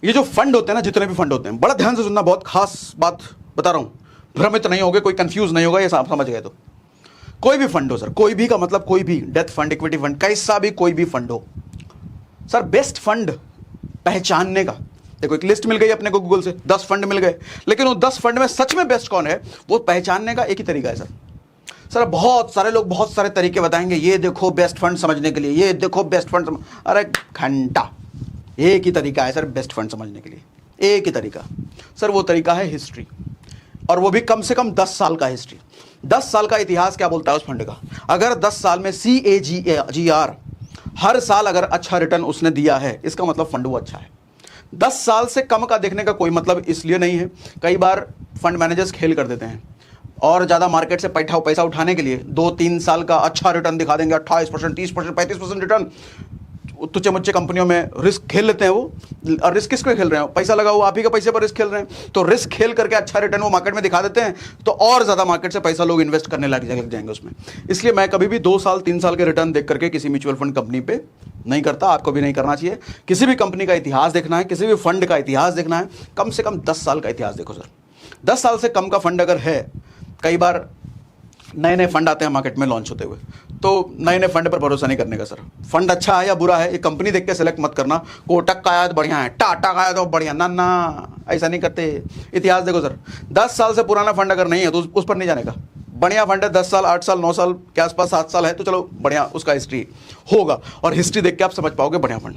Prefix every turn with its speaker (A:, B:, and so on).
A: ये जो फंड होते हैं ना, जितने भी फंड होते हैं, बड़ा ध्यान से सुनना, बहुत खास बात बता रहा हूं, भ्रमित नहीं होगे, कोई कंफ्यूज नहीं होगा, ये आप समझ गए तो। कोई भी फंड हो सर, कोई भी का मतलब कोई भी, डेथ फंड, इक्विटी फंड, कैसा भी कोई भी फंड हो सर, बेस्ट फंड पहचानने का, देखो एक लिस्ट मिल गई अपने को गूगल से, 10 फंड मिल गए, लेकिन वो 10 फंड में सच में बेस्ट कौन है वो पहचानने का एक ही तरीका है सर। सर बहुत सारे लोग बहुत सारे तरीके बताएंगे, ये देखो बेस्ट फंड समझने के लिए, ये देखो बेस्ट फंड अरे घंटा, एक ही तरीका है सर बेस्ट फंड समझने के लिए, एक ही तरीका सर, वो तरीका है हिस्ट्री, और वो भी कम से कम 10 साल का हिस्ट्री। 10 साल का इतिहास क्या बोलता है उस फंड का। अगर 10 साल में CAGR हर साल अगर अच्छा रिटर्न उसने दिया है, इसका मतलब फंड वो अच्छा है। 10 साल से कम का देखने का कोई मतलब इसलिए नहीं है, कई बार फंड मैनेजर्स खेल कर देते हैं और ज़्यादा मार्केट से पैसा उठाने के लिए 2-3 साल का अच्छा रिटर्न दिखा देंगे, 28%, 30%, 35% रिटर्न, तुच्चे मुच्चे कंपनियों में रिस्क खेल लेते हैं वो। और रिस्क किस पे खेल रहे हैं, पैसा लगा हुआ आप ही के पैसे पर रिस्क खेल रहे हैं, तो रिस्क खेल करके अच्छा रिटर्न वो मार्केट में दिखा देते हैं, तो और ज़्यादा मार्केट से पैसा लोग इन्वेस्ट करने लग जाएंगे उसमें। इसलिए मैं कभी भी 2 साल 3 साल के रिटर्न देख करके किसी म्यूचुअल फंड कंपनी पे नहीं करता, आपको भी नहीं करना चाहिए। किसी भी कंपनी का इतिहास देखना है, किसी भी फंड का इतिहास देखना है, कम से कम 10 साल का इतिहास देखो सर। 10 साल से कम का फंड अगर है, कई बार नए नए फंड आते हैं मार्केट में लॉन्च होते हुए, तो नए नए फंड पर भरोसा नहीं करने का सर। फंड अच्छा है या बुरा है ये कंपनी देख के सेलेक्ट मत करना, कोटक का आया तो बढ़िया है, टाटा का आया तो बढ़िया, ना ना ऐसा नहीं करते। इतिहास देखो सर, 10 साल से पुराना फंड अगर नहीं है तो उस पर नहीं जाने का। बढ़िया फंड है, 10 साल 8 साल 9 साल के आसपास, 7 साल है तो चलो बढ़िया, उसका हिस्ट्री होगा, और हिस्ट्री देख के आप समझ पाओगे बढ़िया फंड।